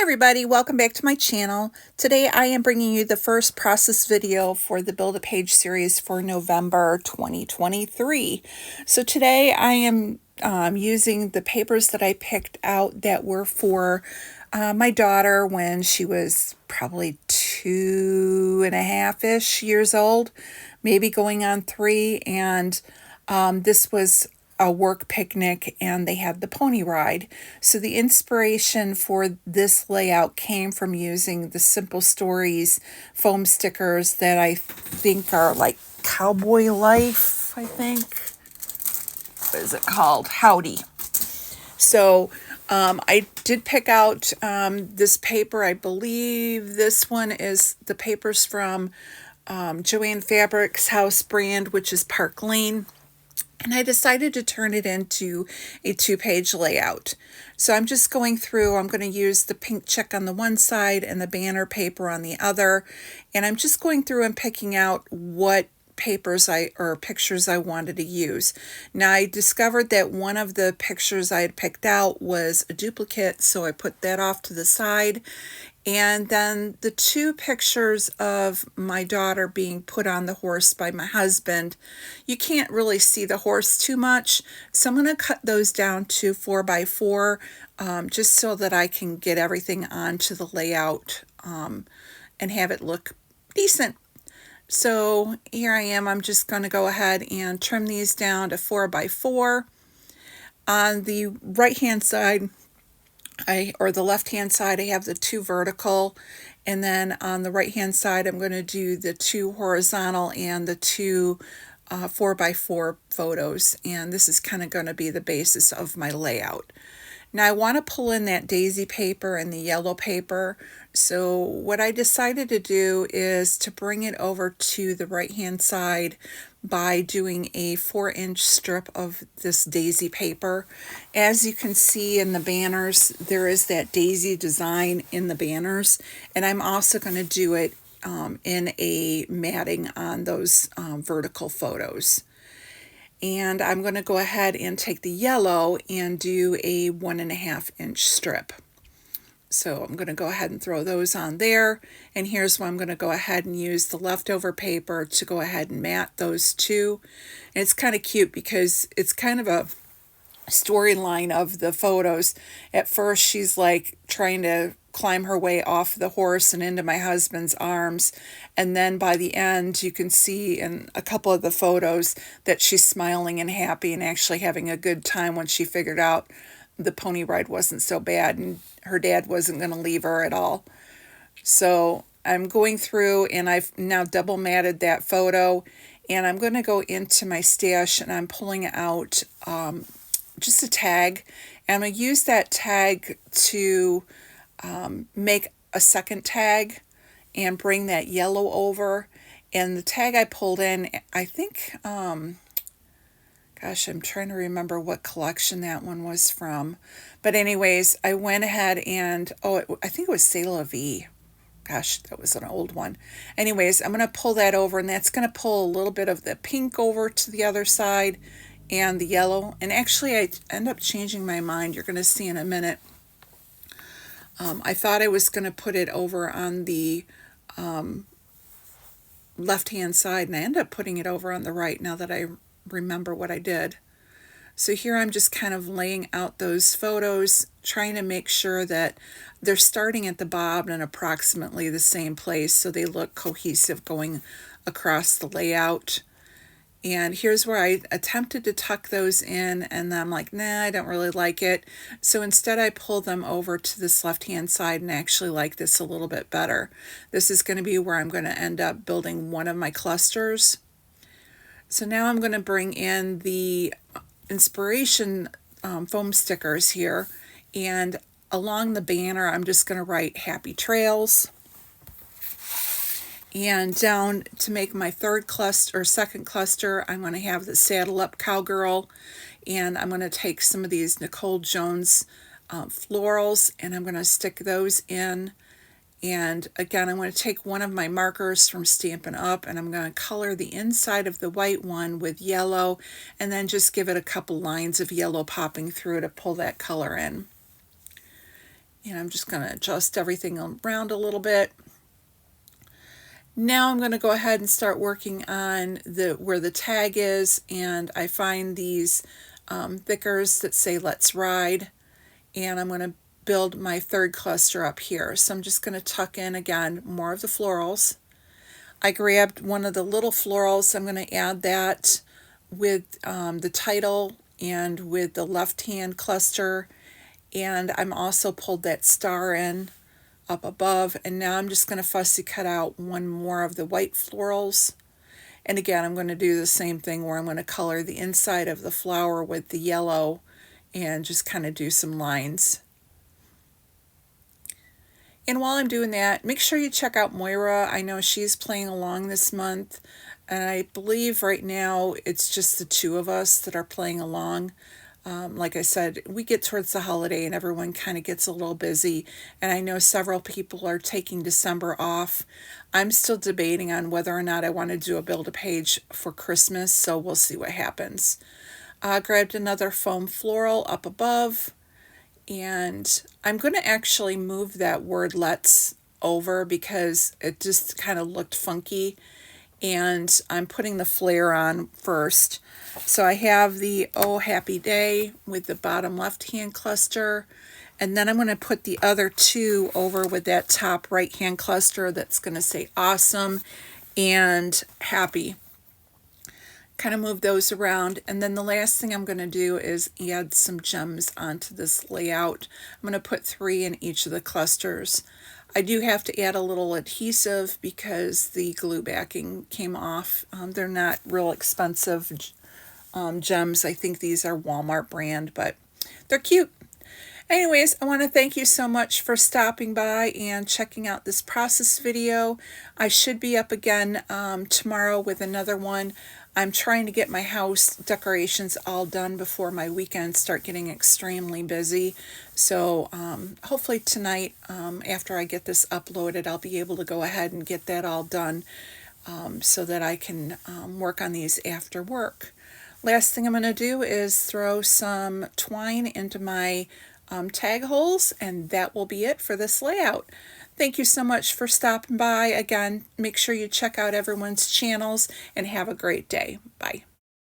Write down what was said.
everybody, welcome back to my channel. Today I am bringing you the first process video for the Build a Page series for November 2023. So today I am using the papers that I picked out that were for my daughter when she was probably 2.5-ish years old, maybe going on 3, and this was a work picnic and they had the pony ride. So the inspiration for this layout came from using the Simple Stories foam stickers that I think are like Cowboy Life, I think. What is it called? Howdy. So I did pick out this paper. I believe this one is the papers from Joann Fabrics House brand, which is Park Lane. And I decided to turn it into a 2-page layout. So I'm just going through, I'm going to use the pink check on the one side and the banner paper on the other. And I'm just going through and picking out what pictures I wanted to use. Now I discovered that one of the pictures I had picked out was a duplicate, so I put that off to the side. And then the 2 pictures of my daughter being put on the horse by my husband, you can't really see the horse too much, so I'm going to cut those down to 4x4 just so that I can get everything onto the layout and have it look decent. So here I am. I'm just going to go ahead and trim these down to 4x4. On the right hand side, or the left hand side, I have the 2 vertical, and then on the right hand side I'm going to do the 2 horizontal and the 2 4x4 photos, and this is kind of going to be the basis of my layout. Now I want to pull in that daisy paper and the yellow paper, so what I decided to do is to bring it over to the right hand side by doing a 4-inch strip of this daisy paper. As you can see in the banners, there is that daisy design in the banners, and I'm also going to do it in a matting on those vertical photos. And I'm going to go ahead and take the yellow and do a 1.5-inch strip. So I'm going to go ahead and throw those on there. And here's where I'm going to go ahead and use the leftover paper to go ahead and mat those 2. And it's kind of cute because it's kind of a storyline of the photos. At first she's like trying to climb her way off the horse and into my husband's arms, and then by the end you can see in a couple of the photos that she's smiling and happy and actually having a good time when she figured out the pony ride wasn't so bad and her dad wasn't going to leave her at all. So I'm going through and I've now double matted that photo, and I'm going to go into my stash and I'm pulling out just a tag, and I'm going to use that tag to make a second tag and bring that yellow over. And the tag I pulled in, I think, gosh, I'm trying to remember what collection that one was from. But anyways, I went ahead and, I think it was C'est La Vie. Gosh, that was an old one. Anyways, I'm going to pull that over, and that's going to pull a little bit of the pink over to the other side and the yellow. And actually, I end up changing my mind. You're going to see in a minute. I thought I was going to put it over on the left-hand side, and I ended up putting it over on the right now that I remember what I did. So here I'm just kind of laying out those photos, trying to make sure that they're starting at the bob in approximately the same place so they look cohesive going across the layout. And here's where I attempted to tuck those in, and I'm like, nah, I don't really like it. So instead I pull them over to this left-hand side and actually like this a little bit better. This is going to be where I'm going to end up building one of my clusters. So now I'm going to bring in the inspiration foam stickers here, and along the banner I'm just going to write Happy Trails. And down to make my third cluster or second cluster, I'm going to have the Saddle Up Cowgirl, and I'm going to take some of these Nicole Jones florals, and I'm going to stick those in. And again, I'm going to take one of my markers from Stampin' Up, and I'm going to color the inside of the white one with yellow, and then just give it a couple lines of yellow popping through to pull that color in. And I'm just going to adjust everything around a little bit. Now I'm going to go ahead and start working on where the tag is, and I find these thickers that say "Let's Ride," and I'm going to build my third cluster up here. So I'm just going to tuck in again more of the florals. I grabbed one of the little florals. I'm going to add that with the title and with the left-hand cluster, and I'm also pulled that star in up above, and now I'm just going to fussy cut out one more of the white florals. And again, I'm going to do the same thing where I'm going to color the inside of the flower with the yellow and just kind of do some lines. And while I'm doing that, make sure you check out Moira. I know she's playing along this month, and I believe right now it's just the two of us that are playing along. Like I said, we get towards the holiday and everyone kind of gets a little busy, and I know several people are taking December off. I'm still debating on whether or not I want to do a Build-A-Page for Christmas, so we'll see what happens. Grabbed another foam floral up above, and I'm going to actually move that word "let's" over because it just kind of looked funky, and I'm putting the flare on first. So I have the "Oh Happy Day" with the bottom left hand cluster, and then I'm going to put the other two over with that top right hand cluster that's going to say "Awesome" and "Happy." Kind of move those around, and then the last thing I'm going to do is add some gems onto this layout. I'm going to put 3 in each of the clusters. I do have to add a little adhesive because the glue backing came off. They're not real expensive gems. I think these are Walmart brand, but they're cute. Anyways, I want to thank you so much for stopping by and checking out this process video. I should be up again tomorrow with another one. I'm trying to get my house decorations all done before my weekends start getting extremely busy. So hopefully tonight, after I get this uploaded, I'll be able to go ahead and get that all done so that I can work on these after work. Last thing I'm going to do is throw some twine into my tag holes, and that will be it for this layout. Thank you so much for stopping by. Again, make sure you check out everyone's channels and have a great day. Bye.